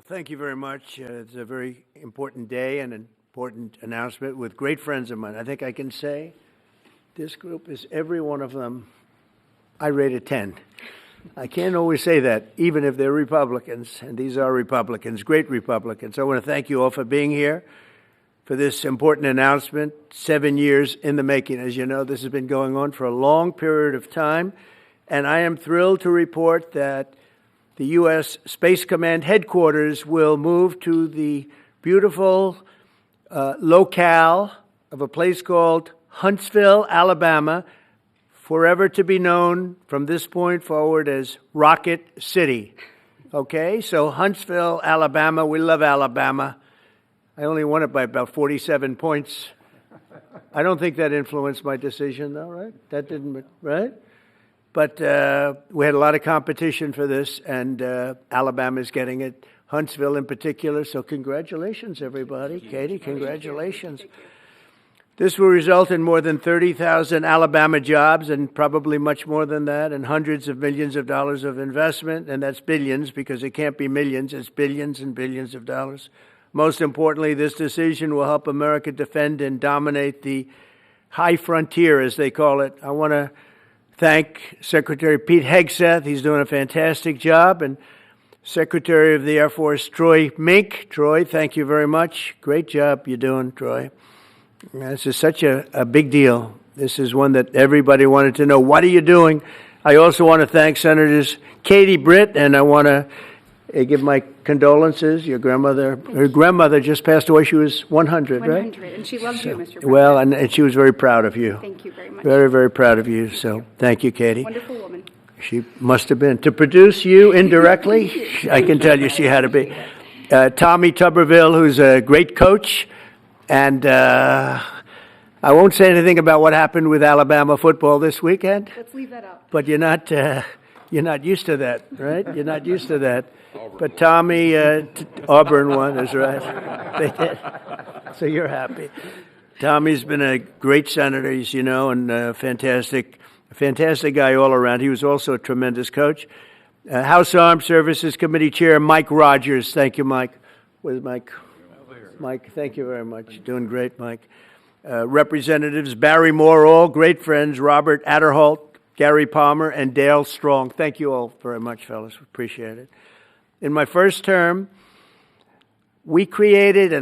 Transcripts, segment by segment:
Well, thank you very much. It's a very important day and an important announcement with great friends of mine. I think I can say this group is every one of them. I rate a 10. I can't always say that, even if they're Republicans, and these are Republicans, great Republicans. I want to thank you all for being here for this important announcement, 7 years in the making. As you know, this has been going on for a long period of time, and I am thrilled to report that the U.S. Space Command headquarters will move to the beautiful locale of a place called Huntsville, Alabama, forever to be known from this point forward as Rocket City. Okay, so Huntsville, Alabama, we love Alabama. I only won it by about 47 points. I don't think that influenced my decision, though, right? That didn't, right? But we had a lot of competition for this, and Alabama's getting it, Huntsville in particular. So congratulations, everybody. Katie, congratulations. This will result in more than 30,000 Alabama jobs and probably much more than that, and hundreds of millions of dollars of investment, and that's billions because it can't be millions, it's billions and billions of dollars. Most importantly, this decision will help America defend and dominate the high frontier, as they call it. I want to thank Secretary Pete Hegseth. He's doing a fantastic job. And Secretary of the Air Force Troy Mink. Troy, thank you very much. Great job you're doing, Troy. This is such a big deal. This is one that everybody wanted to know. What are you doing? I also want to thank Senators Katie Britt, and I want to give my condolences. Your grandmother, her grandmother just passed away. She was 100, right? 100, and she loved you, Mr. President. Well, and she was very proud of you. Thank you very much. Very, very proud of you. So thank you, Katie. Wonderful woman. She must have been. To produce you indirectly, I can tell you she had to be. Tommy Tuberville, who's a great coach. And I won't say anything about what happened with Alabama football this weekend. Let's leave that out. But you're not used to that, right? You're not used to that. But Tommy, Auburn won, is right. They did. So you're happy. Tommy's been a great senator, as you know, and a fantastic guy all around. He was also a tremendous coach. House Armed Services Committee Chair Mike Rogers. Thank you, Mike. Where's Mike? Mike, thank you very much. Doing great, Mike. Representatives Barry Moore, all great friends, Robert Adderholt, Gary Palmer, and Dale Strong. Thank you all very much, fellas. Appreciate it. In my first term, I created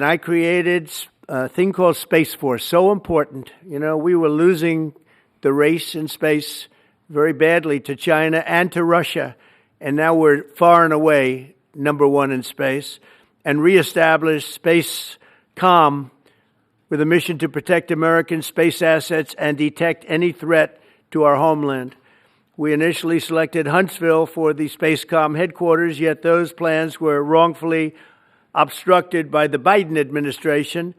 a thing called Space Force, so important. You know, we were losing the race in space very badly to China and to Russia, and now we're far and away number one in space, and reestablished Space Comm with a mission to protect American space assets and detect any threat to our homeland. We initially selected Huntsville for the Space Comm headquarters, yet those plans were wrongfully obstructed by the Biden administration.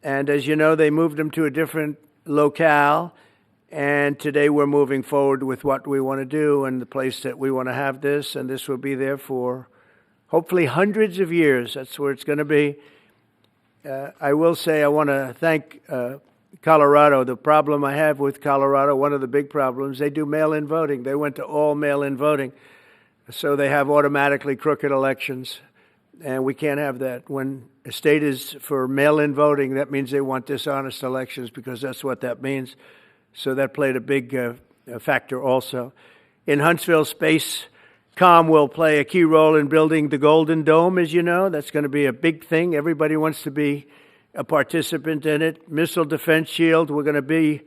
And as you know, they moved them to a different locale. And today we're moving forward with what we want to do and the place that we want to have this. And this will be there for hopefully hundreds of years. That's where it's going to be. I will say I want to thank Colorado. The problem I have with Colorado, one of the big problems, they do mail-in voting. They went to all mail-in voting. So they have automatically crooked elections. And we can't have that. When a state is for mail-in voting, that means they want dishonest elections because that's what that means. So that played a big factor also. In Huntsville, Space Comm will play a key role in building the Golden Dome, as you know. That's going to be a big thing. Everybody wants to be a participant in it. Missile Defense Shield, we're going to be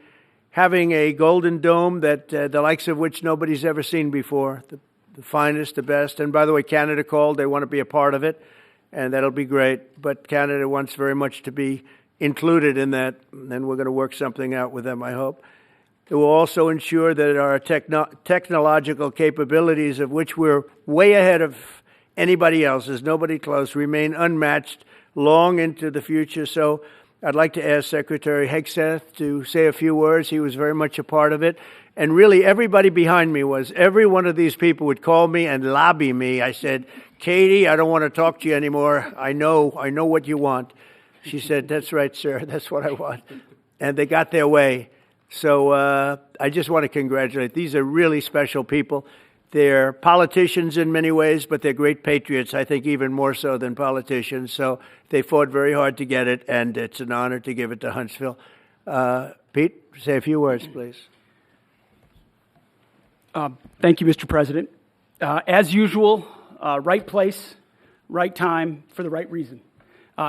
having a Golden Dome that the likes of which nobody's ever seen before. The finest, the best. And by the way, Canada called. They want to be a part of it, and that'll be great. But Canada wants very much to be included in that, and we're going to work something out with them, I hope. It will also ensure that our technological capabilities, of which we're way ahead of anybody else, there's nobody close, remain unmatched long into the future. So I'd like to ask Secretary Hegseth to say a few words. He was very much a part of it. And really, everybody behind me was. Every one of these people would call me and lobby me. I said, Katie, I don't want to talk to you anymore. I know what you want. She said, that's right, sir. That's what I want. And they got their way. So I just want to congratulate. These are really special people. They're politicians in many ways, but they're great patriots, I think even more so than politicians. So they fought very hard to get it, and it's an honor to give it to Huntsville. Pete, say a few words, please. Thank you, Mr. President. As usual, right place, right time, for the right reason.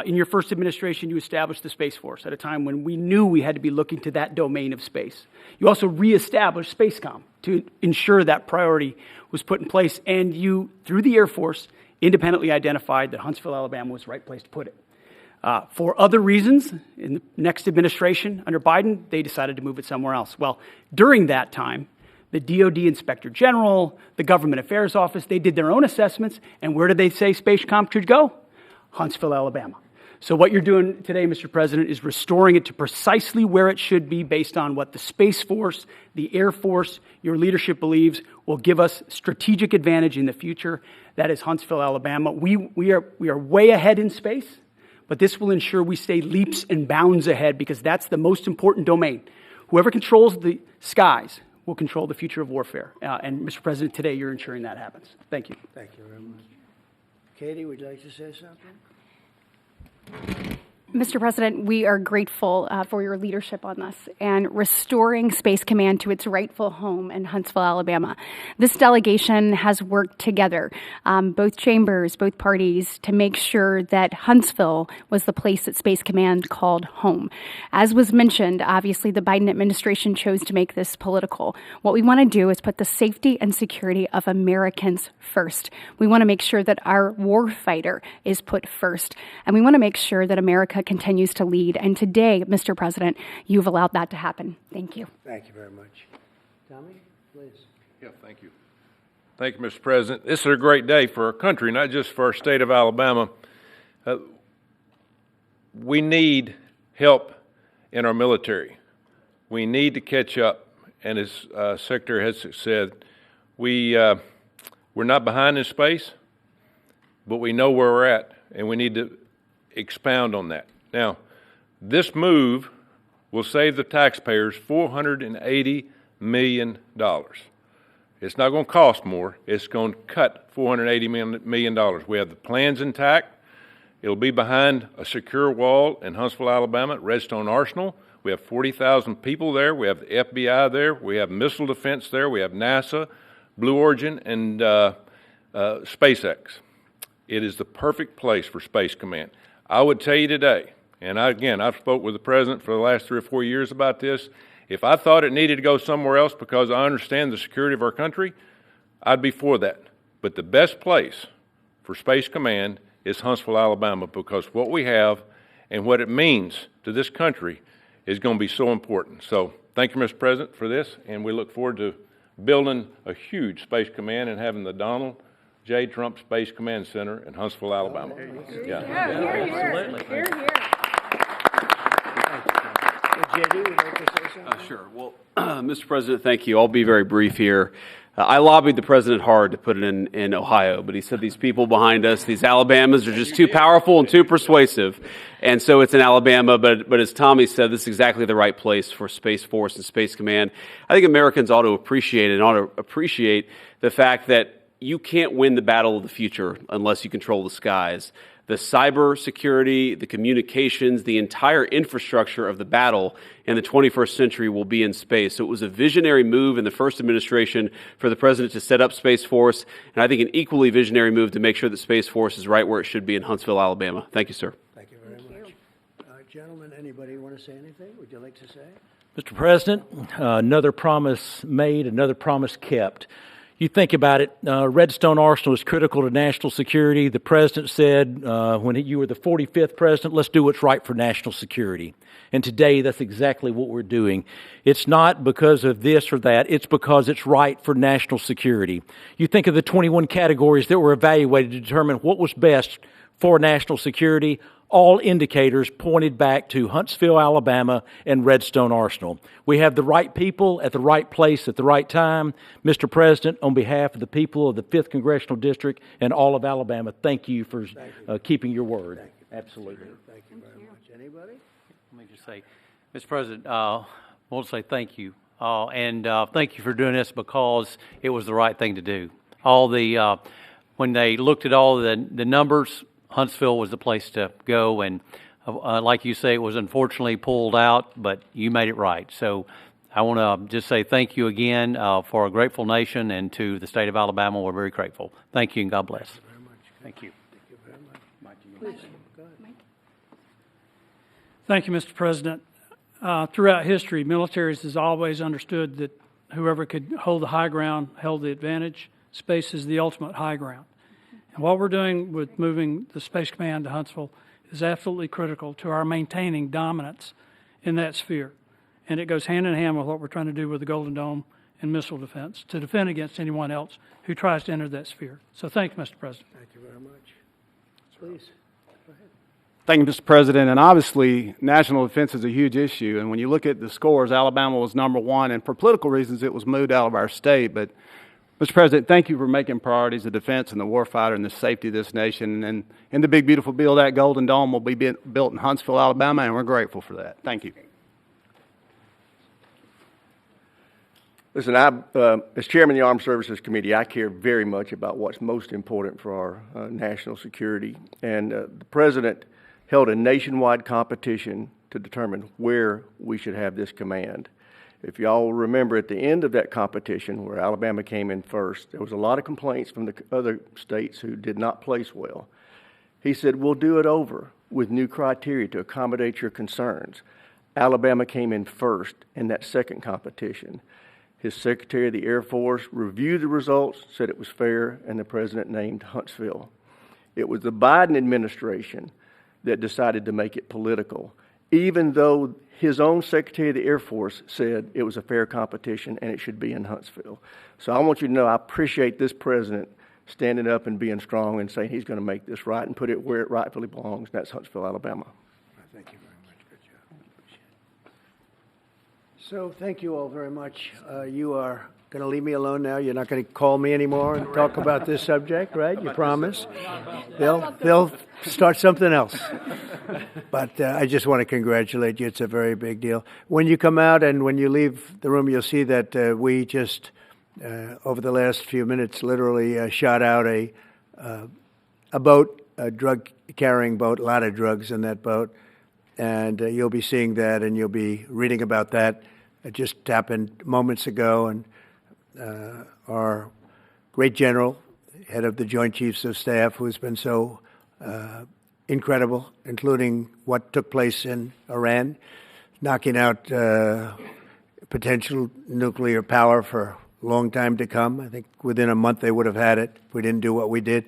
In your first administration, you established the Space Force at a time when we knew we had to be looking to that domain of space. You also reestablished SpaceCom to ensure that priority was put in place, and you, through the Air Force, independently identified that Huntsville, Alabama was the right place to put it. For other reasons, in the next administration under Biden, they decided to move it somewhere else. Well, during that time, the DoD Inspector General, the Government Affairs Office, they did their own assessments, and where did they say SpaceCom should go? Huntsville, Alabama. So what you're doing today, Mr. President, is restoring it to precisely where it should be based on what the Space Force, the Air Force, your leadership believes will give us strategic advantage in the future. That is Huntsville, Alabama. We are way ahead in space, but this will ensure we stay leaps and bounds ahead because that's the most important domain. Whoever controls the skies will control the future of warfare. And Mr. President, today you're ensuring that happens. Thank you. Thank you very much. Katie, would you like to say something? Mr. President, we are grateful for your leadership on this and restoring Space Command to its rightful home in Huntsville, Alabama. This delegation has worked together, both chambers, both parties, to make sure that Huntsville was the place that Space Command called home. As was mentioned, obviously the Biden administration chose to make this political. What we want to do is put the safety and security of Americans first. We want to make sure that our warfighter is put first, and we want to make sure that America continues to lead. And today, Mr. President, you've allowed that to happen. Thank you. Thank you very much. Tommy, please. Yeah, thank you. Thank you, Mr. President. This is a great day for our country, not just for our state of Alabama. We need help in our military. We need to catch up. And as Secretary has said, we're not behind in space, but we know where we're at, and we need to expound on that. Now, this move will save the taxpayers $480 million. It's not going to cost more. It's going to cut $480 million. We have the plans intact. It'll be behind a secure wall in Huntsville, Alabama, at Redstone Arsenal. We have 40,000 people there. We have the FBI there. We have missile defense there. We have NASA, Blue Origin, and SpaceX. It is the perfect place for Space Command. I would tell you today, and I've spoke with the President for the last 3 or 4 years about this, if I thought it needed to go somewhere else because I understand the security of our country, I'd be for that. But the best place for Space Command is Huntsville, Alabama, because what we have and what it means to this country is going to be so important. So thank you, Mr. President, for this, and we look forward to building a huge Space Command and having the Donald J. Trump Space Command Center in Huntsville, Alabama. Here. JD, would you like to say something? Sure. Well, Mr. President, thank you. I'll be very brief here. I lobbied the president hard to put it in Ohio, but he said these people behind us, these Alabamas, are just too powerful and too persuasive. And so it's in Alabama, but as Tommy said, this is exactly the right place for Space Force and Space Command. I think Americans ought to appreciate the fact that you can't win the battle of the future unless you control the skies. The cyber security, the communications, the entire infrastructure of the battle in the 21st century will be in space. So it was a visionary move in the first administration for the president to set up Space Force, and I think an equally visionary move to make sure that Space Force is right where it should be in Huntsville, Alabama. Thank you, sir. Thank you very much. Gentlemen, anybody want to say anything? Would you like to say? Mr. President, another promise made, another promise kept. You think about it, Redstone Arsenal is critical to national security. The president said when you were the 45th president, let's do what's right for national security. And today, that's exactly what we're doing. It's not because of this or that. It's because it's right for national security. You think of the 21 categories that were evaluated to determine what was best for national security. All indicators pointed back to Huntsville, Alabama, and Redstone Arsenal. We have the right people at the right place at the right time. Mr. President, on behalf of the people of the 5th Congressional District and all of Alabama, thank you for keeping your word. Thank you. Absolutely. Thank you very much. Anybody? Let me just say, Mr. President, I want to say thank you and thank you for doing this because it was the right thing to do. When they looked at all the numbers, Huntsville was the place to go, and like you say, it was unfortunately pulled out, but you made it right. So I want to just say thank you again for a grateful nation, and to the state of Alabama, we're very grateful. Thank you, and God bless. Thank you. Thank you very much. Mike, go ahead. Thank you, Mr. President. Throughout history, militaries has always understood that whoever could hold the high ground held the advantage. Space is the ultimate high ground. And what we're doing with moving the Space Command to Huntsville is absolutely critical to our maintaining dominance in that sphere. And it goes hand in hand with what we're trying to do with the Golden Dome and missile defense to defend against anyone else who tries to enter that sphere. So thank you, Mr. President. Thank you very much. Please. Thank you, Mr. President. And obviously, national defense is a huge issue. And when you look at the scores, Alabama was #1. And for political reasons, it was moved out of our state. But, Mr. President, thank you for making priorities of defense and the warfighter and the safety of this nation. And in the big, beautiful bill, that Golden Dome will be built in Huntsville, Alabama, and we're grateful for that. Thank you. Listen, as chairman of the Armed Services Committee, I care very much about what's most important for our national security. And the President held a nationwide competition to determine where we should have this command. If y'all remember, at the end of that competition, where Alabama came in first, there was a lot of complaints from the other states who did not place well. He said, we'll do it over with new criteria to accommodate your concerns. Alabama came in first in that second competition. His Secretary of the Air Force reviewed the results, said it was fair, and the President named Huntsville. It was the Biden administration that decided to make it political, even though his own Secretary of the Air Force said it was a fair competition and it should be in Huntsville. So I want you to know I appreciate this President standing up and being strong and saying he's going to make this right and put it where it rightfully belongs, and that's Huntsville, Alabama. Thank you very much. Good job. So thank you all very much. You are going to leave me alone now. You're not going to call me anymore and talk about this subject, right? You promise. They'll start something else. But I just want to congratulate you. It's a very big deal. When you come out and when you leave the room, you'll see that we just, over the last few minutes, literally shot out a boat, a drug-carrying boat, a lot of drugs in that boat. And you'll be seeing that and you'll be reading about that. It just happened moments ago, and our great general, head of the Joint Chiefs of Staff, who's been so incredible, including what took place in Iran, knocking out potential nuclear power for a long time to come. I think within a month they would have had it if we didn't do what we did.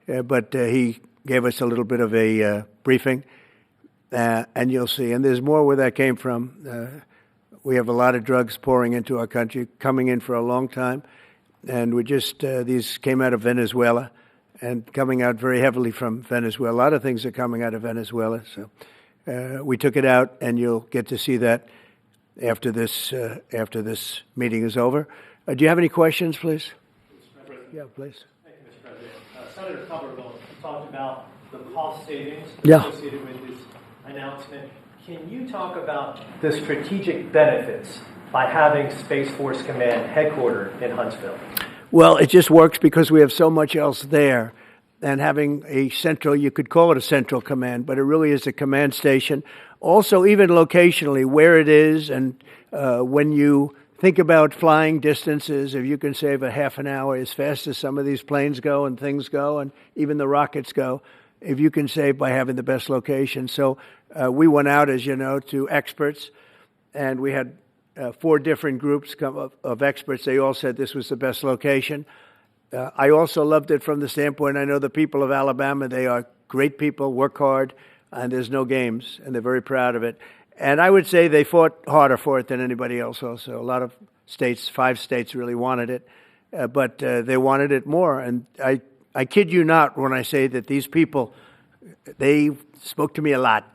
But he gave us a little bit of a briefing, and you'll see. And there's more where that came from. We have a lot of drugs pouring into our country, coming in for a long time. And we just, these came out of Venezuela and coming out very heavily from Venezuela. A lot of things are coming out of Venezuela. So we took it out, and you'll get to see that after this meeting is over. Do you have any questions, please? Yeah, please. Thank you, Mr. President. Senator Tuberville talked about the cost savings associated with his announcement. Can you talk about the strategic benefits by having Space Force Command headquartered in Huntsville? Well, it just works because we have so much else there. And having a central, you could call it a central command, but it really is a command station. Also, even locationally, where it is, and when you think about flying distances, if you can save a half an hour as fast as some of these planes go and things go, and even the rockets go, if you can save by having the best location. So we went out, as you know, to experts, and we had 4 different groups of experts. They all said this was the best location. I also loved it from the standpoint, I know the people of Alabama, they are great people, work hard, and there's no games, and they're very proud of it. And I would say they fought harder for it than anybody else also. A lot of states, 5 states really wanted it, but they wanted it more. And I kid you not when I say that these people, they spoke to me a lot.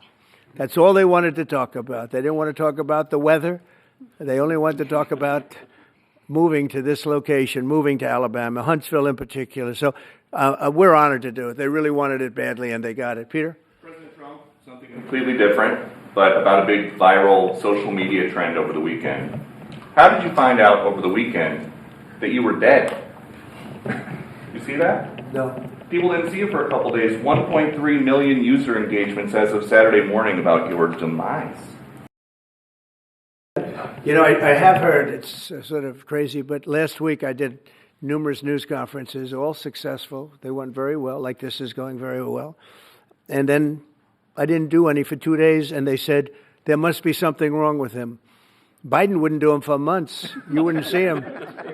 That's all they wanted to talk about. They didn't want to talk about the weather. They only wanted to talk about moving to this location, moving to Alabama, Huntsville in particular. So we're honored to do it. They really wanted it badly, and they got it. Peter? President Trump, something completely different, but about a big viral social media trend over the weekend. How did you find out over the weekend that you were dead? You see that? No. People didn't see you for a couple days. 1.3 million user engagements as of Saturday morning about your demise. You know, I have heard, it's sort of crazy, but last week I did numerous news conferences, all successful. They went very well, like this is going very well. And then I didn't do any for 2 days, and they said, there must be something wrong with him. Biden wouldn't do them for months. You wouldn't see him.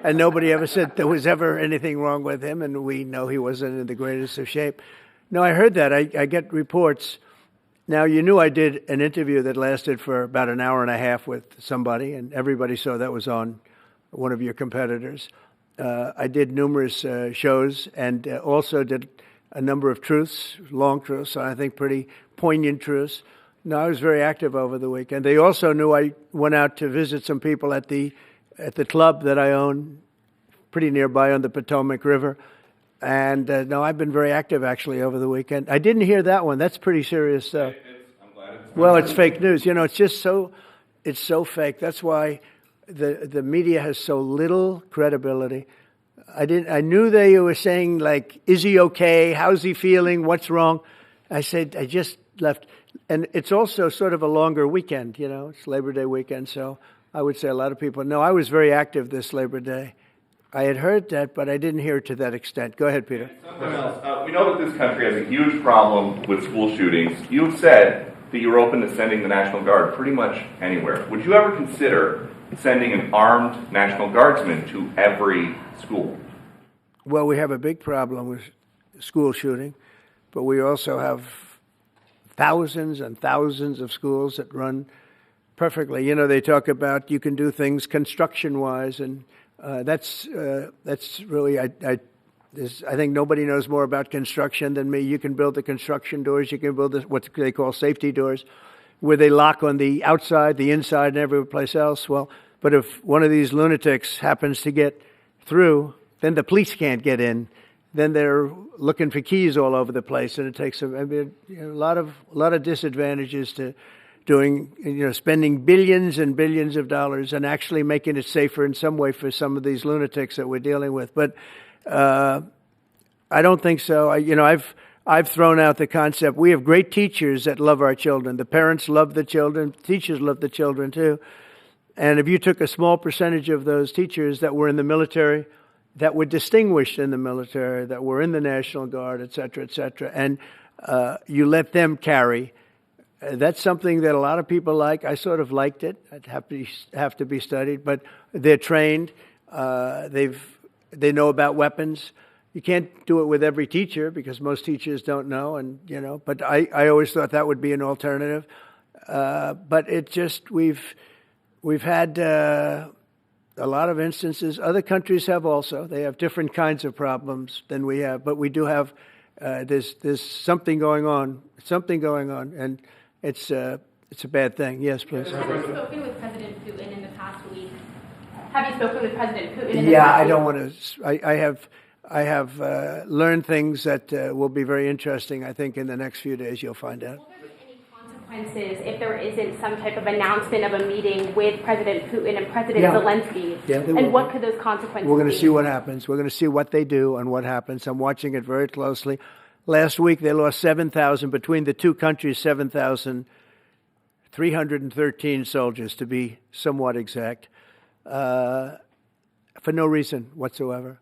And nobody ever said there was ever anything wrong with him, and we know he wasn't in the greatest of shape. No, I heard that. I get reports. Now, you knew I did an interview that lasted for about an hour and a half with somebody, and everybody saw that was on one of your competitors. I did numerous shows and also did a number of truths, long truths, I think pretty poignant truths. No, I was very active over the weekend. They also knew I went out to visit some people at the club that I own, pretty nearby on the Potomac River. And no, I've been very active actually over the weekend. I didn't hear that one. That's pretty serious stuff. I'm glad it's Well, it's fake news. You know, it's just it's so fake. That's why the media has so little credibility. I knew they were saying, like, is he okay? How's he feeling? What's wrong? I said, I just left. And it's also sort of a longer weekend, you know. It's Labor Day weekend, so I would say a lot of people know. I was very active this Labor Day. I had heard that, but I didn't hear it to that extent. Go ahead, Peter. Something else. We know that this country has a huge problem with school shootings. You've said that you're open to sending the National Guard pretty much anywhere. Would you ever consider sending an armed National Guardsman to every school? Well, we have a big problem with school shooting, but we also have thousands and thousands of schools that run perfectly. You know, they talk about you can do things construction-wise, and that's really, I think nobody knows more about construction than me. You can build the construction doors. You can build what they call safety doors, where they lock on the outside, the inside, and every place else. Well, but if one of these lunatics happens to get through, then the police can't get in. Then they're looking for keys all over the place, and it takes a lot of disadvantages to doing, spending billions and billions of dollars and actually making it safer in some way for some of these lunatics that we're dealing with. But I don't think so. I've thrown out the concept. We have great teachers that love our children. The parents love the children. Teachers love the children too. And if you took a small percentage of those teachers that were in the military, that were distinguished in the military, that were in the National Guard, et cetera, and you let them carry. That's something that a lot of people like. I sort of liked it. I'd have to be studied, but they're trained. They know about weapons. You can't do it with every teacher because most teachers don't know, and But I always thought that would be an alternative. But it just we've had a lot of instances. Other countries have also. They have different kinds of problems than we have, but we do have. There's something going on. And it's a bad thing. Yes, please. Have you spoken with President Putin in the past week? Have you spoken with President Putin in the past week? Yeah, I don't want to. I have learned things that will be very interesting. I think in the next few days you'll find out. Will there be any consequences if there isn't some type of announcement of a meeting with President Putin and President Zelensky? Yeah, and what could those consequences be? We're going to see what happens. We're going to see what they do and what happens. I'm watching it very closely. Last week, they lost 7,000, between the two countries, 7,313 soldiers, to be somewhat exact, for no reason whatsoever.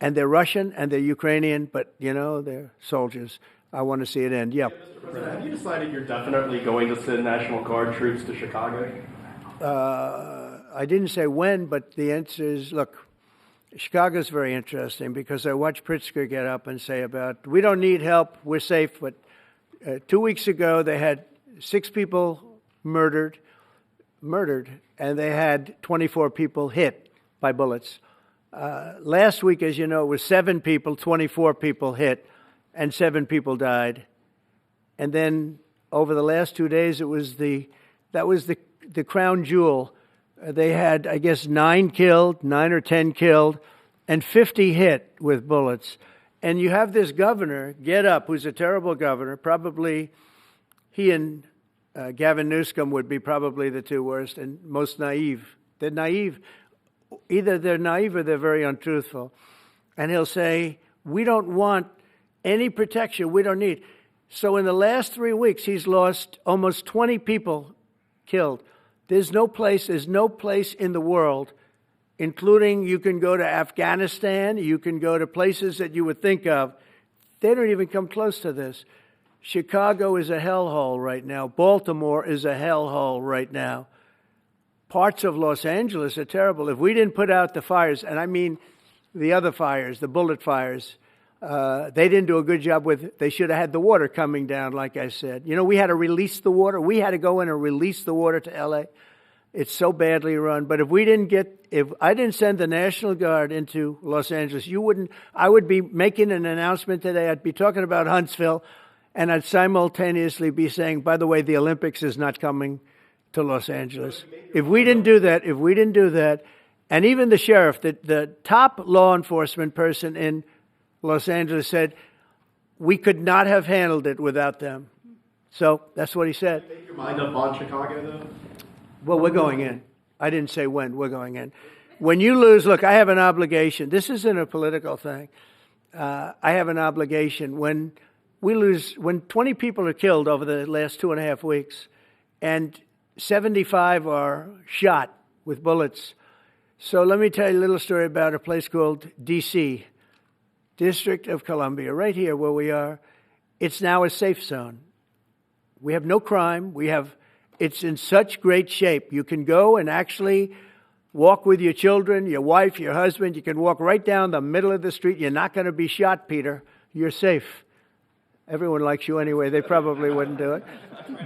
And they're Russian and they're Ukrainian, but, they're soldiers. I want to see it end. Yeah. Mr. President, have you decided you're definitely going to send National Guard troops to Chicago? I didn't say when, but the answer is, look, Chicago's very interesting because I watched Pritzker get up and say we don't need help, we're safe. But 2 weeks ago, they had 6 people murdered, and they had 24 people hit by bullets. Last week, as you know, it was 7 people, 24 people hit, and 7 people died. And then over the last 2 days, that was the crown jewel. They had, I guess, 9 or 10 killed, and 50 hit with bullets. And you have this governor get up, who's a terrible governor. Probably he and Gavin Newsom would be probably the 2 worst and most naive They're naive. Either they're naive or they're very untruthful. And he'll say, we don't want any protection. We don't need. So in the last 3 weeks, he's lost almost 20 people killed. There's no place in the world, including you can go to Afghanistan, you can go to places that you would think of. They don't even come close to this. Chicago is a hellhole right now. Baltimore is a hellhole right now. Parts of Los Angeles are terrible. If we didn't put out the fires, and I mean the other fires, the bullet fires, they didn't do a good job with, they should have had the water coming down, like I said. You know, we had to release the water. We had to go in and release the water to L.A. It's so badly run. But if I didn't send the National Guard into Los Angeles, I would be making an announcement today. I'd be talking about Huntsville, and I'd simultaneously be saying, by the way, the Olympics is not coming to Los Angeles. If we didn't do that, and even the sheriff, the top law enforcement person in Los Angeles said, we could not have handled it without them. So that's what he said. Make your mind up on Chicago, though? Well, we're going in. I didn't say when. We're going in. When you lose, look, I have an obligation. This isn't a political thing. I have an obligation. When we lose, when 20 people are killed over the last 2.5 weeks, and 75 are shot with bullets. So let me tell you a little story about a place called D.C., District of Columbia, right here where we are. It's now a safe zone. We have no crime. It's in such great shape. You can go and actually walk with your children, your wife, your husband. You can walk right down the middle of the street. You're not going to be shot, Peter. You're safe. Everyone likes you anyway. They probably wouldn't do it.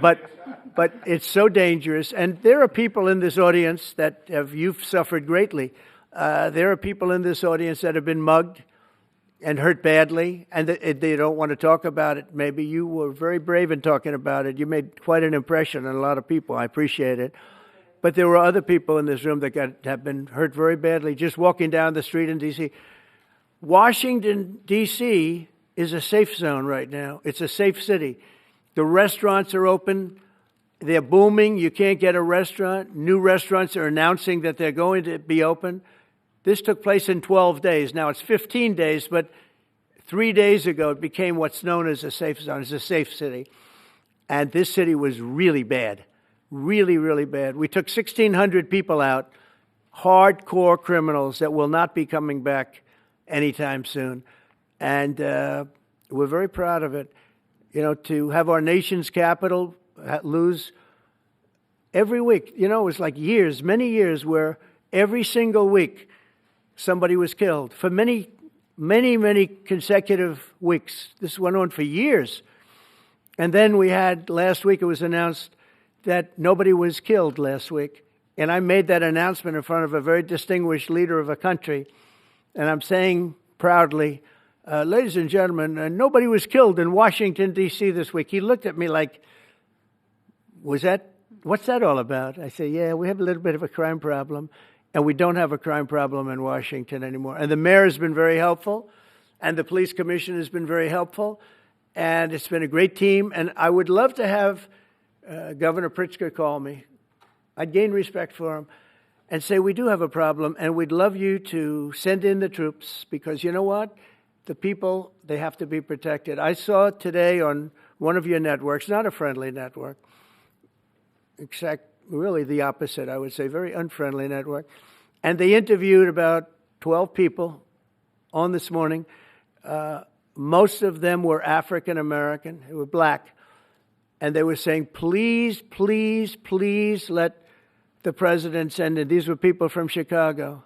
But it's so dangerous. And there are people in this audience you've suffered greatly. There are people in this audience that have been mugged and hurt badly, and they don't want to talk about it. Maybe you were very brave in talking about it. You made quite an impression on a lot of people. I appreciate it. But there were other people in this room that have been hurt very badly just walking down the street in D.C. Washington, D.C. is a safe zone right now. It's a safe city. The restaurants are open. They're booming. You can't get a restaurant. New restaurants are announcing that they're going to be open. This took place in 12 days. Now, it's 15 days, but 3 days ago, it became what's known as a safe zone. It's a safe city. And this city was really bad, really, really bad. We took 1,600 people out, hardcore criminals that will not be coming back anytime soon. And we're very proud of it. You know, to have our nation's capital lose every week. You know, it was like years, many years, where every single week, somebody was killed for many, many, many consecutive weeks. This went on for years. And then we had, last week it was announced that nobody was killed last week. And I made that announcement in front of a very distinguished leader of a country. And I'm saying proudly, ladies and gentlemen, nobody was killed in Washington, D.C. this week. He looked at me like, what's that all about? I say, yeah, we have a little bit of a crime problem. And we don't have a crime problem in Washington anymore. And the mayor has been very helpful, and the police commission has been very helpful, and it's been a great team. And I would love to have Governor Pritzker call me. I'd gain respect for him and say, we do have a problem, and we'd love you to send in the troops, because you know what? The people, they have to be protected. I saw today on one of your networks, not a friendly network, really the opposite, I would say, very unfriendly network. And they interviewed about 12 people on this morning. Most of them were African American, they were black. And they were saying, please, please, please let the president send in. These were people from Chicago.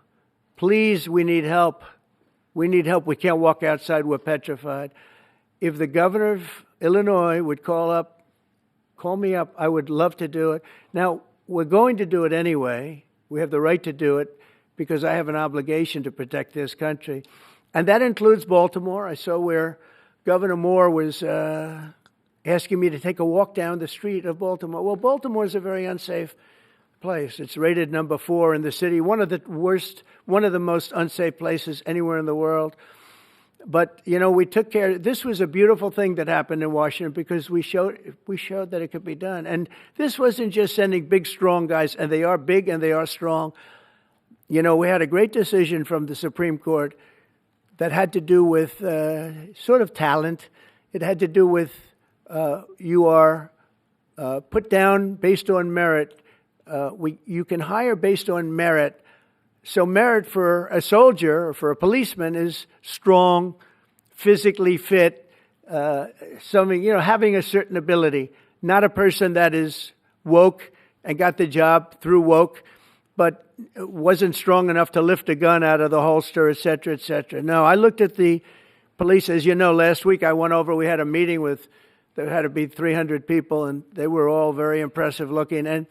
Please, we need help. We need help. We can't walk outside. We're petrified. If the governor of Illinois would call me up, I would love to do it. Now, we're going to do it anyway. We have the right to do it because I have an obligation to protect this country. And that includes Baltimore. I saw where Governor Moore was asking me to take a walk down the street of Baltimore. Well, Baltimore is a very unsafe place. It's rated number 4 in the city, one of the most unsafe places anywhere in the world. But, you know, we took care. This was a beautiful thing that happened in Washington because we showed that it could be done. And this wasn't just sending big, strong guys, and they are big and they are strong. You know, we had a great decision from the Supreme Court that had to do with sort of talent. It had to do with you are put down based on merit. You can hire based on merit. So merit for a soldier or for a policeman is strong, physically fit, having a certain ability, not a person that is woke and got the job through woke, but wasn't strong enough to lift a gun out of the holster, et cetera, et cetera. No, I looked at the police. As you know, last week I went over, we had a meeting with, there had to be 300 people, and they were all very impressive looking. And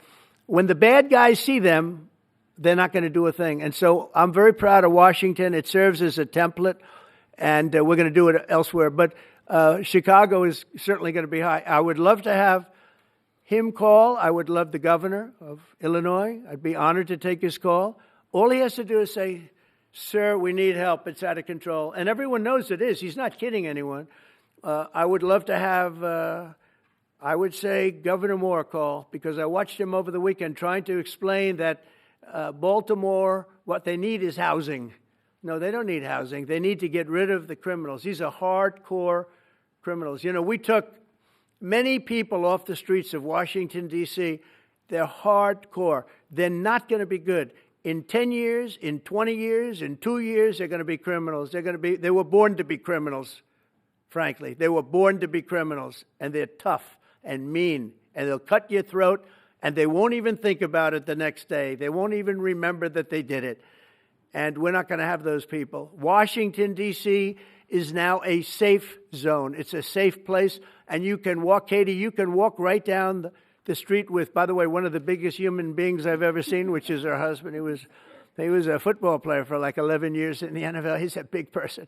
when the bad guys see them, they're not going to do a thing. And so I'm very proud of Washington. It serves as a template, and we're going to do it elsewhere. But Chicago is certainly going to be high. I would love to have him call. I would love the governor of Illinois. I'd be honored to take his call. All he has to do is say, sir, we need help. It's out of control. And everyone knows it is. He's not kidding anyone. I would love to have, I would say, Governor Moore call, because I watched him over the weekend trying to explain that Baltimore, what they need is housing. No, they don't need housing. They need to get rid of the criminals. These are hardcore criminals. You know, we took many people off the streets of Washington, D.C. They're hardcore. They're not going to be good. In 10 years, in 20 years, in 2 years, they're going to be criminals. They were born to be criminals, frankly. They were born to be criminals, and they're tough and mean, and they'll cut your throat, and they won't even think about it the next day. They won't even remember that they did it. And we're not going to have those people. Washington, D.C. is now a safe zone. It's a safe place. And you can walk, Katie, you can walk right down the street with, by the way, one of the biggest human beings I've ever seen, which is her husband. He was a football player for like 11 years in the NFL. He's a big person.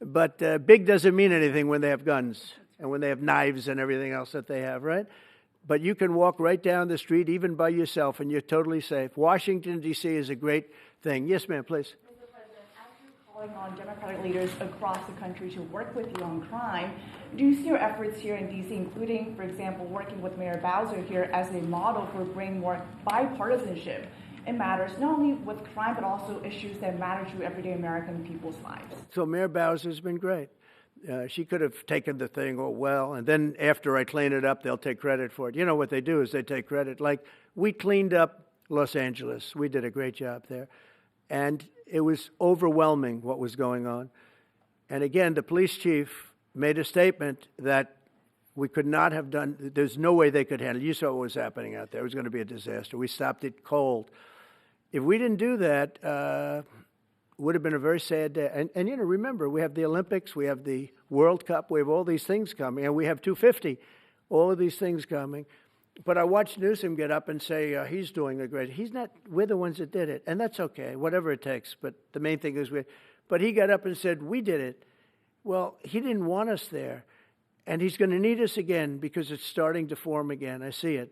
But big doesn't mean anything when they have guns and when they have knives and everything else that they have, right? But you can walk right down the street, even by yourself, and you're totally safe. Washington, D.C. is a great thing. Yes, ma'am, please. Mr. President, as you're calling on Democratic leaders across the country to work with you on crime, do you see your efforts here in D.C., including, for example, working with Mayor Bowser here as a model for bringing more bipartisanship in matters not only with crime, but also issues that matter to everyday American people's lives? So Mayor Bowser's been great. She could have taken the thing, oh, well, and then after I clean it up, they'll take credit for it. You know what they do is they take credit. Like, we cleaned up Los Angeles. We did a great job there. And it was overwhelming what was going on. And again, the police chief made a statement that we could not have done, there's no way they could handle it. You saw what was happening out there. It was going to be a disaster. We stopped it cold. If we didn't do that, would have been a very sad day. And you know, remember, we have the Olympics, we have the World Cup, we have all these things coming, and we have 250, all of these things coming. But I watched Newsom get up and say he's doing a great. He's not. We're the ones that did it, and that's okay, whatever it takes. But the main thing is But he got up and said we did it. Well, he didn't want us there, and he's going to need us again because it's starting to form again. I see it.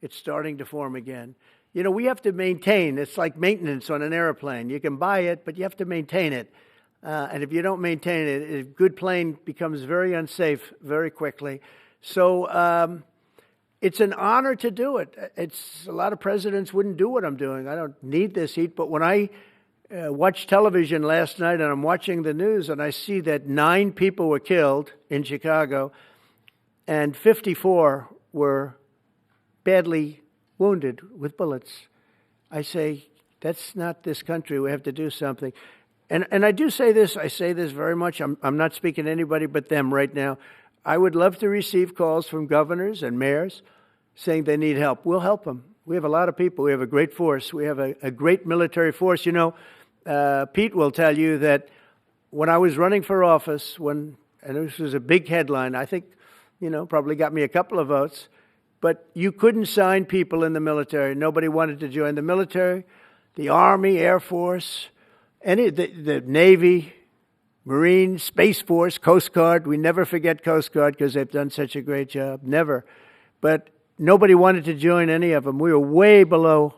It's starting to form again. You know, we have to maintain. It's like maintenance on an airplane. You can buy it, but you have to maintain it. And if you don't maintain it, a good plane becomes very unsafe very quickly. So it's an honor to do it. A lot of presidents wouldn't do what I'm doing. I don't need this heat. But when I watched television last night and I'm watching the news and I see that 9 people were killed in Chicago and 54 were badly wounded with bullets, I say, that's not this country. We have to do something. And I do say this. I say this very much. I'm not speaking to anybody but them right now. I would love to receive calls from governors and mayors saying they need help. We'll help them. We have a lot of people. We have a great force. We have a great military force. You know, Pete will tell you that when I was running for office, and this was a big headline, I think, you know, probably got me a couple of votes, but you couldn't sign people in the military. Nobody wanted to join the military, the Army, Air Force, the Navy, Marines, Space Force, Coast Guard. We never forget Coast Guard because they've done such a great job. Never. But nobody wanted to join any of them. We were way below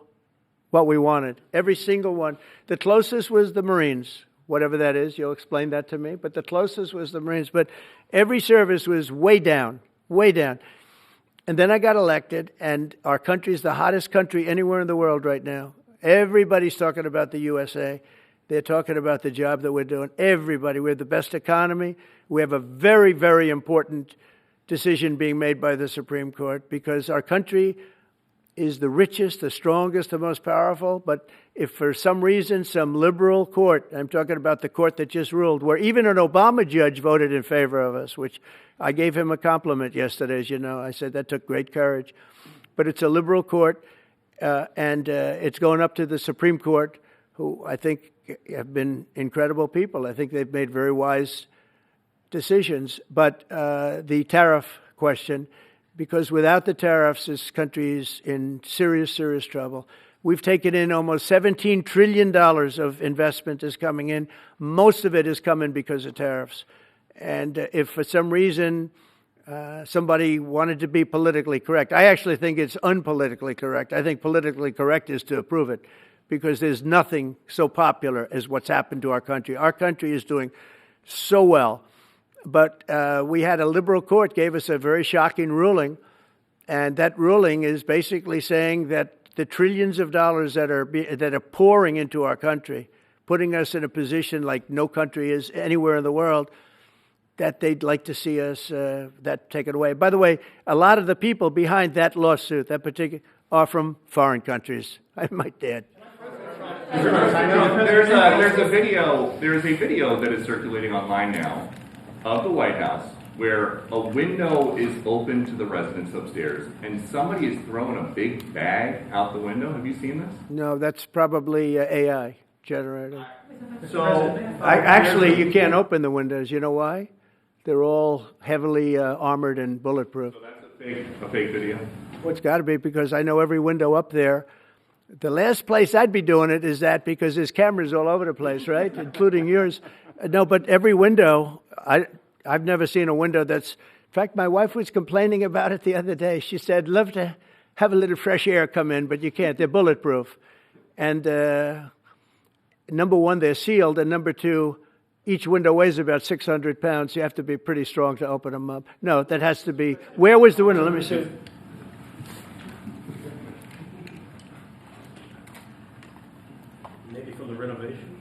what we wanted. Every single one. The closest was the Marines, whatever that is. You'll explain that to me. But the closest was the Marines. But every service was way down, way down. And then I got elected, and our country is the hottest country anywhere in the world right now. Everybody's talking about the USA. They're talking about the job that we're doing. Everybody. We have the best economy. We have a very, very important decision being made by the Supreme Court because our country is the richest, the strongest, the most powerful. But if for some reason some liberal court, I'm talking about the court that just ruled, where even an Obama judge voted in favor of us, which I gave him a compliment yesterday, as you know. I said that took great courage. But it's a liberal court, and it's going up to the Supreme Court, who I think have been incredible people. I think they've made very wise decisions. But the tariff question, because without the tariffs, this country is in serious, serious trouble. We've taken in almost $17 trillion of investment is coming in. Most of it is coming because of tariffs. And if for some reason somebody wanted to be politically correct, I actually think it's unpolitically correct. I think politically correct is to approve it because there's nothing so popular as what's happened to our country. Our country is doing so well. But we had a liberal court gave us a very shocking ruling, and that ruling is basically saying that the trillions of dollars that are pouring into our country, putting us in a position like no country is anywhere in the world, that they'd like to see us that taken away. By the way, a lot of the people behind that lawsuit, that particular, are from foreign countries. I might add. There's a video that is circulating online now of the White House where a window is open to the residents upstairs and somebody is throwing a big bag out the window. Have you seen this? No, that's probably AI generated. So Actually, you can't open the windows. You know why? They're all heavily armored and bulletproof. So that's a fake video? Well, it's got to be because I know every window up there. The last place I'd be doing it is that because there's cameras all over the place, right? Including yours. No, but every window, I've never seen a window that's... In fact, my wife was complaining about it the other day. She said, love to have a little fresh air come in, but you can't. They're bulletproof. And number one, they're sealed. And number two, each window weighs about 600 pounds. You have to be pretty strong to open them up. No, that has to be... Where was the window? Let me see. Maybe from the renovations.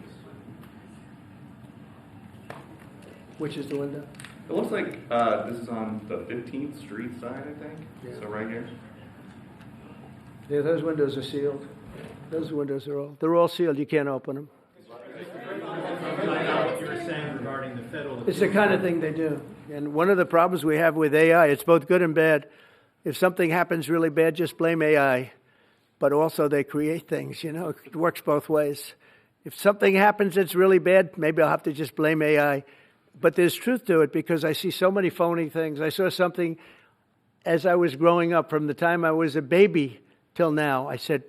Which is the window? It looks like this is on the 15th Street side, I think. Yeah. So right here. Yeah, those windows are sealed. Those windows are they're all sealed. You can't open them. What you were saying regarding the federal... It's the kind of thing they do. And one of the problems we have with AI, it's both good and bad. If something happens really bad, just blame AI. But also they create things, you know. It works both ways. If something happens that's really bad, maybe I'll have to just blame AI. But there's truth to it because I see so many phony things. I saw something as I was growing up from the time I was a baby till now. I said,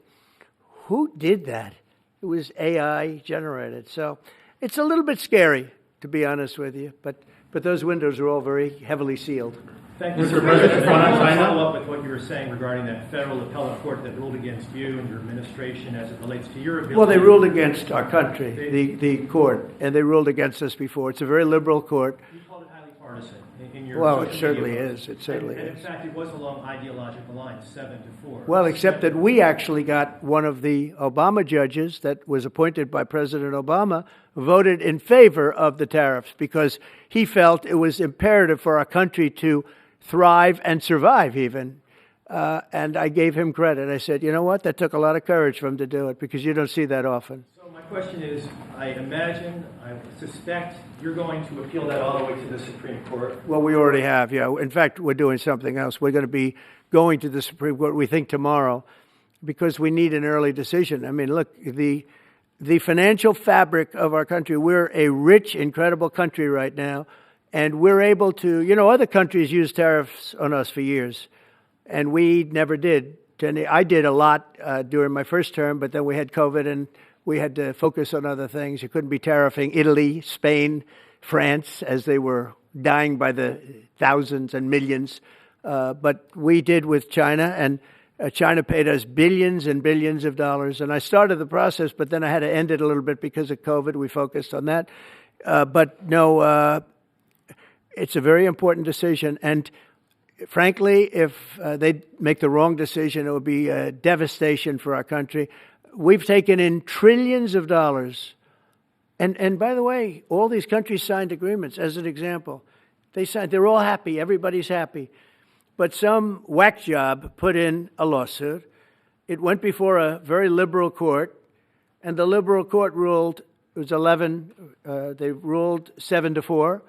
who did that? It was AI generated. So it's a little bit scary, to be honest with you. But those windows are all very heavily sealed. Thank you, Mr. President. I want to follow up with what you were saying regarding that federal appellate court that ruled against you and your administration as it relates to your ability. Well, they ruled against our country, the court, and they ruled against us before. It's a very liberal court. You called it highly partisan in your... Well, it certainly is. It certainly is. And in fact, it was along ideological lines, 7-4. Well, except that we actually got one of the Obama judges that was appointed by President Obama voted in favor of the tariffs because he felt it was imperative for our country to thrive and survive even. And I gave him credit. I said, you know what? That took a lot of courage for him to do it because you don't see that often. So my question is, I suspect you're going to appeal that all the way to the Supreme Court. Well, we already have, yeah. In fact, we're doing something else. We're going to be going to the Supreme Court, we think, tomorrow because we need an early decision. I mean, look, the financial fabric of our country, we're a rich, incredible country right now. And we're able to, you know, other countries use tariffs on us for years, and we never did. I did a lot during my first term, but then we had COVID, and we had to focus on other things. You couldn't be tariffing Italy, Spain, France, as they were dying by the thousands and millions. But we did with China, and China paid us billions and billions of dollars. And I started the process, but then I had to end it a little bit because of COVID. We focused on that. But no... It's a very important decision, and frankly, if they make the wrong decision, it would be a devastation for our country. We've taken in trillions of dollars. And by the way, all these countries signed agreements, as an example. They're all happy, everybody's happy. But some whack job put in a lawsuit. It went before a very liberal court, and the liberal court ruled, it was 11, they ruled 7-4,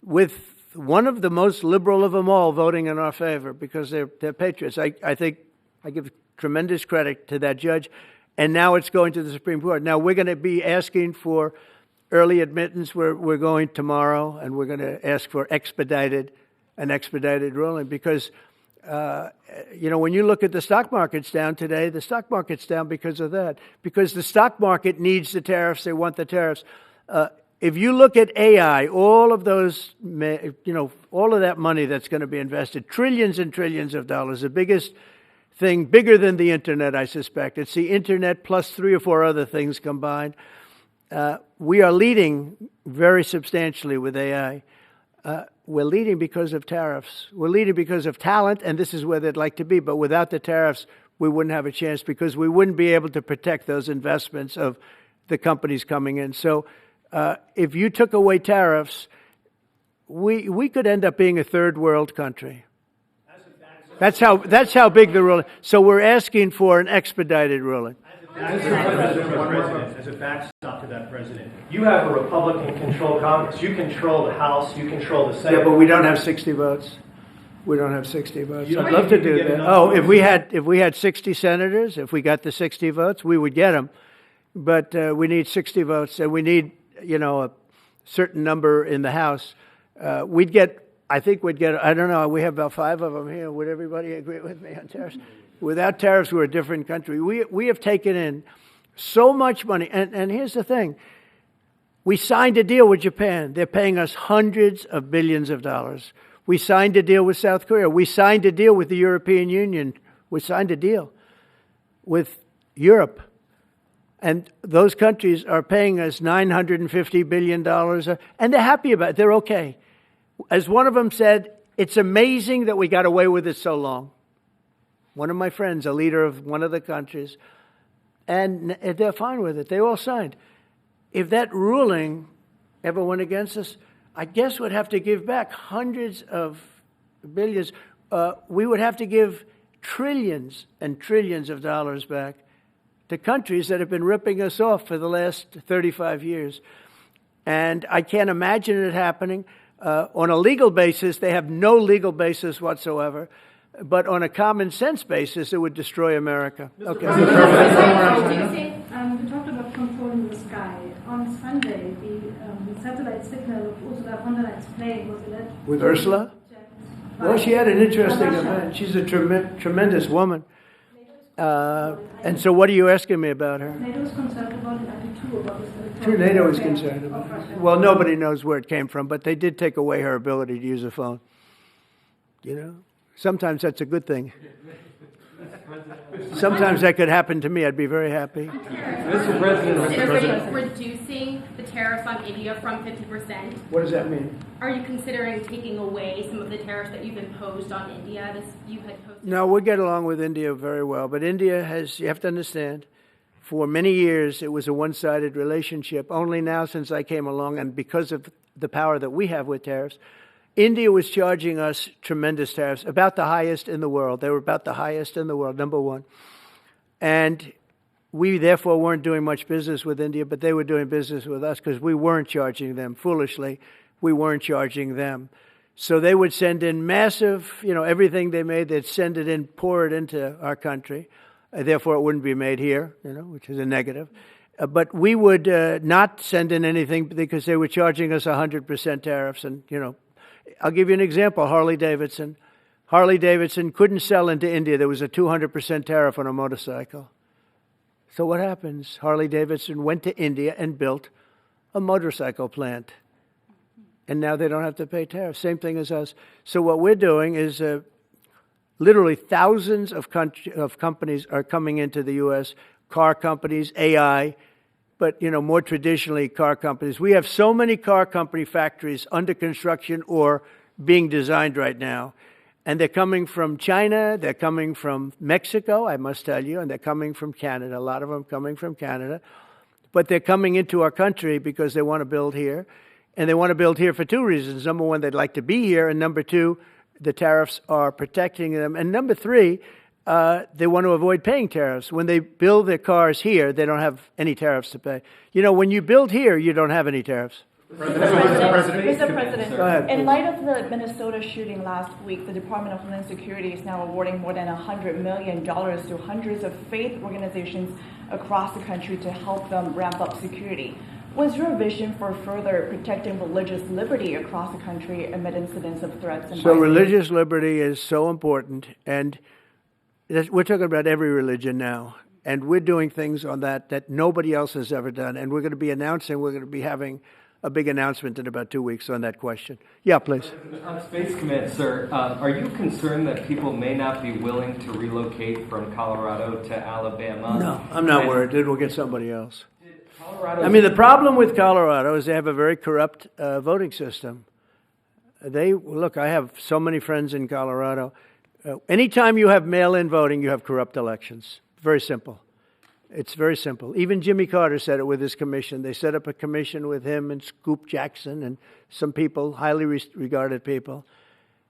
with one of the most liberal of them all voting in our favor because they're patriots. I think I give tremendous credit to that judge. And now it's going to the Supreme Court. Now we're going to be asking for early admittance. We're going tomorrow, and we're going to ask for an expedited ruling because, when you look at the stock market's down today, the stock market's down because of that. Because the stock market needs the tariffs. They want the tariffs. If you look at AI, all of those, all of that money that's going to be invested, trillions and trillions of dollars, the biggest thing, bigger than the internet, I suspect. It's the internet plus 3 or 4 other things combined. We are leading very substantially with AI. We're leading because of tariffs. We're leading because of talent, and this is where they'd like to be. But without the tariffs, we wouldn't have a chance because we wouldn't be able to protect those investments of the companies coming in. So if you took away tariffs, we could end up being a third world country. That's how big the ruling. So we're asking for an expedited ruling. As a backstop to that, President, you have a Republican-controlled Congress. You control the House. You control the Senate. Yeah, but we don't have 60 votes. We don't have 60 votes. I'd love to do that. Oh, if we had 60 senators, if we got the 60 votes, we would get them. But we need 60 votes, and we need a certain number in the House. I think we'd get, I don't know, we have about 5 of them here. Would everybody agree with me on tariffs? Without tariffs, we're a different country. We have taken in so much money. And here's the thing. We signed a deal with Japan. They're paying us hundreds of billions of dollars. We signed a deal with South Korea. We signed a deal with the European Union. We signed a deal with Europe. And those countries are paying us $950 billion. And they're happy about it. They're okay. As one of them said, it's amazing that we got away with it so long. One of my friends, a leader of one of the countries, and they're fine with it. They all signed. If that ruling ever went against us, I guess we'd have to give back hundreds of billions. We would have to give trillions and trillions of dollars back to countries that have been ripping us off for the last 35 years. And I can't imagine it happening. On a legal basis, they have no legal basis whatsoever. But on a common sense basis, it would destroy America. Okay. We talked about controlling the sky. On Sunday, the satellite signal of Ursula von der Leyen's plane was alleged. With Ursula? Well, she had an interesting event. She's a tremendous woman. And so what are you asking me about her? NATO is concerned about an attitude about this. True, NATO is concerned about it. Well, nobody knows where it came from, but they did take away her ability to use a phone. Sometimes that's a good thing. Sometimes that could happen to me. I'd be very happy. Mr. President, reducing the tariffs on India from 50%. What does that mean? Are you considering taking away some of the tariffs that you've imposed on India? No, we get along with India very well. But India has, you have to understand, for many years it was a one-sided relationship. Only now since I came along, and because of the power that we have with tariffs, India was charging us tremendous tariffs, about the highest in the world. They were about the highest in the world, number one. And we, therefore, weren't doing much business with India, but they were doing business with us because we weren't charging them. Foolishly, we weren't charging them. So they would send in massive, everything they made, they'd send it in, pour it into our country. Therefore, it wouldn't be made here, which is a negative. But we would not send in anything because they were charging us 100% tariffs. And, I'll give you an example. Harley Davidson. Harley Davidson couldn't sell into India. There was a 200% tariff on a motorcycle. So what happens? Harley Davidson went to India and built a motorcycle plant. And now they don't have to pay tariffs. Same thing as us. So what we're doing is literally thousands of companies are coming into the U.S., car companies, AI, but, more traditionally, car companies. We have so many car company factories under construction or being designed right now. And they're coming from China, they're coming from Mexico, I must tell you, and they're coming from Canada. A lot of them coming from Canada. But they're coming into our country because they want to build here. And they want to build here for two reasons. Number one, they'd like to be here. And number two, the tariffs are protecting them. And number three, they want to avoid paying tariffs. When they build their cars here, they don't have any tariffs to pay. You know, when you build here, you don't have any tariffs. Mr. President, Go ahead. in light of the Minnesota shooting last week, the Department of Homeland Security is now awarding more than $100 million to hundreds of faith organizations across the country to help them ramp up security. What's your vision for further protecting religious liberty across the country amid incidents of threats and So violence? religious liberty is so important, and we're talking about every religion now, and we're doing things on that nobody else has ever done, and we're going to be having a big announcement in about 2 weeks on that question. Yeah, please. On Space Command, sir, are you concerned that people may not be willing to relocate from Colorado to Alabama? No, I'm not worried. It will get somebody else. I mean, the problem with Colorado is they have a very corrupt voting system. Look, I have so many friends in Colorado. Anytime you have mail-in voting, you have corrupt elections. Very simple. It's very simple. Even Jimmy Carter said it with his commission. They set up a commission with him and Scoop Jackson and some people, highly regarded people.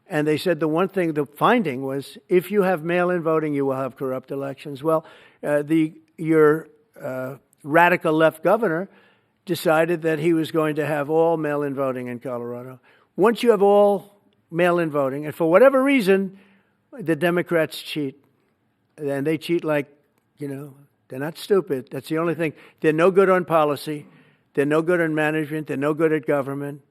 And they said the finding was, if you have mail-in voting, you will have corrupt elections. Well, your radical left governor decided that he was going to have all mail-in voting in Colorado. Once you have all mail-in voting, and for whatever reason, the Democrats cheat. And they cheat like, they're not stupid. That's the only thing. They're no good on policy. They're no good on management. They're no good at government.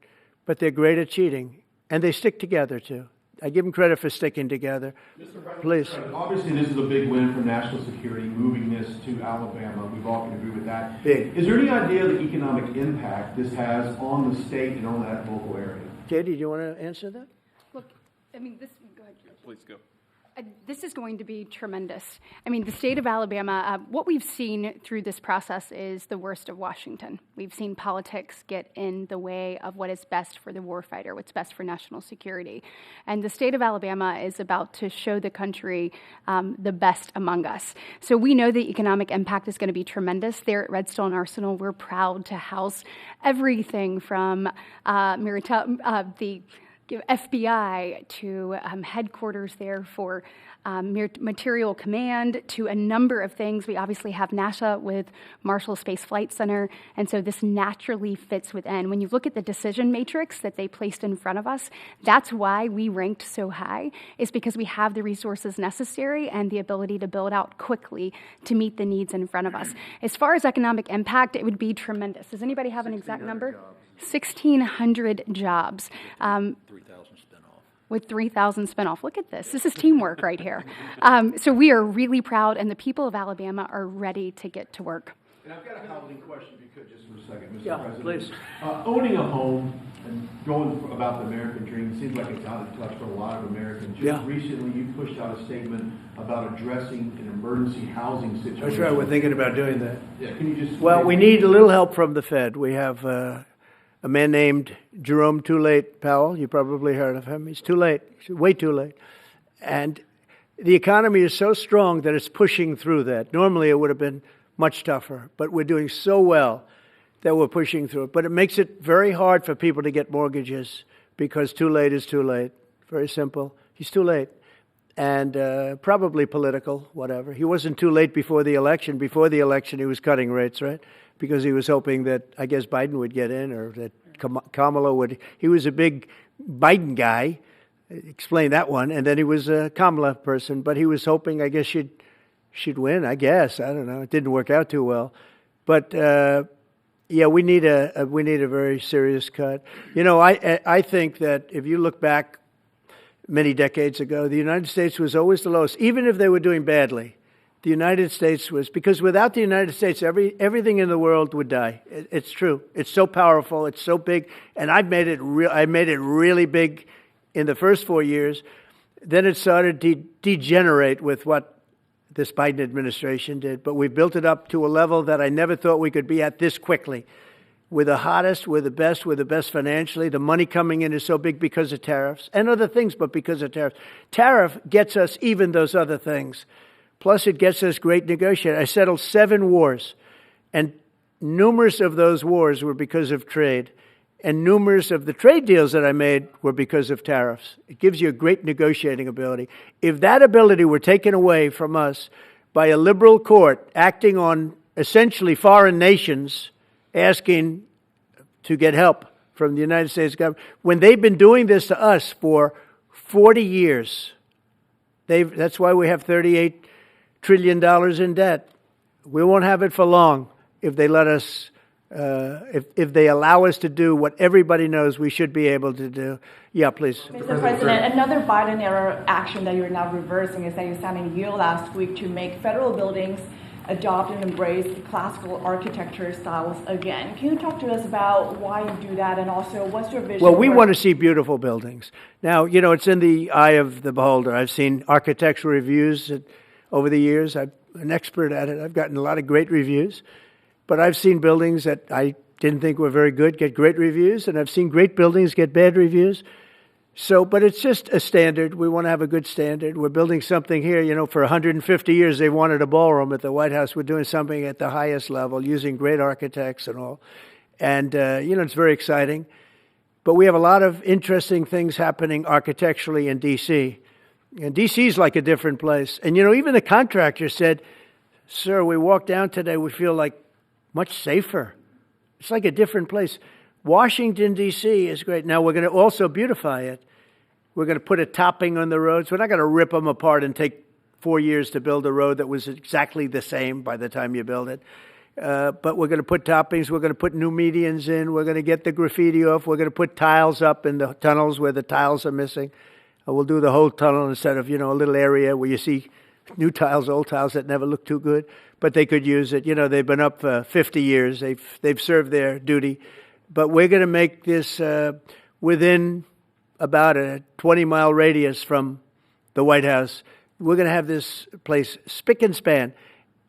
But they're great at cheating. And they stick together, too. I give them credit for sticking together. Mr. President, please. Obviously, this is a big win for national security, moving this to Alabama. We've all can agree with that. Big. Is there any idea of the economic impact this has on the state and on that local area? Katie, do you want to answer that? Look, I mean, go ahead. Please go. This is going to be tremendous. I mean, the state of Alabama, what we've seen through this process is the worst of Washington. We've seen politics get in the way of what is best for the warfighter, what's best for national security. And the state of Alabama is about to show the country the best among us. So we know the economic impact is going to be tremendous. There at Redstone Arsenal, we're proud to house everything from the FBI to headquarters there for material command to a number of things. We obviously have NASA with Marshall Space Flight Center, and so this naturally fits within. When you look at the decision matrix that they placed in front of us, that's why we ranked so high, is because we have the resources necessary and the ability to build out quickly to meet the needs in front of us. As far as economic impact, it would be tremendous. Does anybody have an exact number? 1,600 jobs. 3,000 spinoff. With 3,000 spinoff. Look at this. This is teamwork right here. So we are really proud, and the people of Alabama are ready to get to work. And I've got a housing question, if you could, just for a second, Mr. Yeah, President. please. Owning a home and going about the American dream seems like it's out of touch for a lot of Americans. Just recently, you pushed out a statement about addressing an emergency housing situation. That's right. We're thinking about doing that. Yeah, can you just... Well, we need a little help from the Fed. We have a man named Jerome Too Late Powell. You probably heard of him. He's too late. He's way too late. And the economy is so strong that it's pushing through that. Normally, it would have been much tougher. But we're doing so well that we're pushing through it. But it makes it very hard for people to get mortgages because too late is too late. Very simple. He's too late. And probably political, whatever. He wasn't too late before the election. Before the election, he was cutting rates, right? Because he was hoping that, I guess, Biden would get in or that Kamala would. He was a big Biden guy. Explain that one. And then he was a Kamala person. But he was hoping, I guess, she'd win, I guess. I don't know. It didn't work out too well. But, yeah, we need a very serious cut. You know, I think that if you look back many decades ago, the United States was always the lowest, even if they were doing badly. The United States was, because without the United States, everything in the world would die. It's true. It's so powerful. It's so big. And I made it really big in the first 4 years. Then it started to degenerate with what this Biden administration did. But we built it up to a level that I never thought we could be at this quickly. We're the hottest, we're the best financially. The money coming in is so big because of tariffs and other things, but because of tariffs. Tariff gets us even those other things. Plus, it gets us great negotiating. I settled 7 wars, and numerous of those wars were because of trade. And numerous of the trade deals that I made were because of tariffs. It gives you a great negotiating ability. If that ability were taken away from us by a liberal court acting on essentially foreign nations, asking to get help from the United States government, when they've been doing this to us for 40 years, that's why we have $38 trillion in debt. We won't have it for long if they let us, if they allow us to do what everybody knows we should be able to do. Yeah, please. Mr. President, another Biden-era action that you're now reversing is that you signed a deal last week to make federal buildings adopt and embrace classical architecture styles again. Can you talk to us about why you do that, and also what's your vision? Well, we want to see beautiful buildings. Now, you know, it's in the eye of the beholder. I've seen architectural reviews over the years. I'm an expert at it. I've gotten a lot of great reviews. But I've seen buildings that I didn't think were very good get great reviews, and I've seen great buildings get bad reviews. So, but it's just a standard. We want to have a good standard. We're building something here, you know, for 150 years they wanted a ballroom at the White House. We're doing something at the highest level using great architects and all. And, you know, it's very exciting. But we have a lot of interesting things happening architecturally in D.C. And D.C. is like a different place. And, you know, even the contractor said, sir, we walked down today, we feel like much safer. It's like a different place. Washington, D.C. is great. Now, we're going to also beautify it. We're going to put a topping on the roads. We're not going to rip them apart and take 4 years to build a road that was exactly the same by the time you build it. But we're going to put toppings. We're going to put new medians in. We're going to get the graffiti off. We're going to put tiles up in the tunnels where the tiles are missing. We'll do the whole tunnel instead of, you know, a little area where you see new tiles, old tiles that never look too good. But they could use it. You know, they've been up for 50 years. They've served their duty. But we're going to make this within about a 20-mile radius from the White House. We're going to have this place spick and span.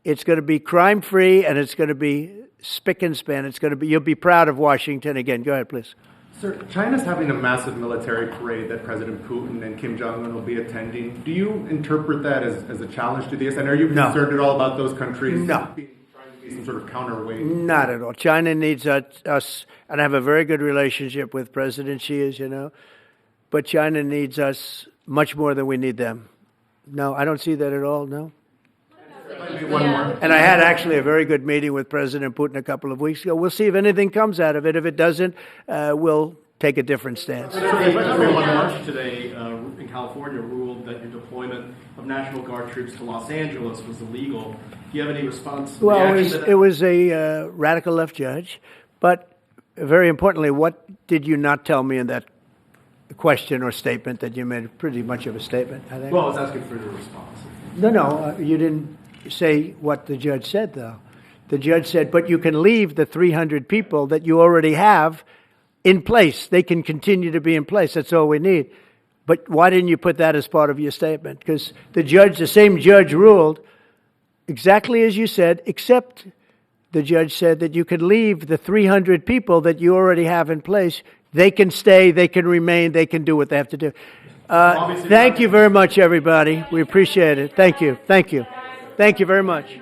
It's going to be crime-free, and it's going to be spick and span. It's going to be. You'll be proud of Washington again. Go ahead, please. Sir, China's having a massive military parade that President Putin and Kim Jong-un will be attending. Do you interpret that as a challenge to this? And are you concerned at all about those countries? No. Trying to be some sort of counterweight? Not at all. China needs us, and I have a very good relationship with President Xi, as you know, but China needs us much more than we need them. No, I don't see that at all, no. And I had actually a very good meeting with President Putin a couple of weeks ago. We'll see if anything comes out of it. If it doesn't, we'll take a different stance. Everyone March today in California ruled that your deployment of National Guard troops to Los Angeles was illegal. Do you have any response? Well, it was a radical left judge. But very importantly, what did you not tell me in that question or statement that you made? Pretty much of a statement, I think. Well, I was asking for your response. No, you didn't say what the judge said, though. The judge said, but you can leave the 300 people that you already have in place. They can continue to be in place. That's all we need. But why didn't you put that as part of your statement? Because the same judge ruled exactly as you said, except the judge said that you could leave the 300 people that you already have in place. They can stay, they can remain, they can do what they have to do. Thank you very much, everybody. We appreciate it. Thank you. Thank you. Thank you very much.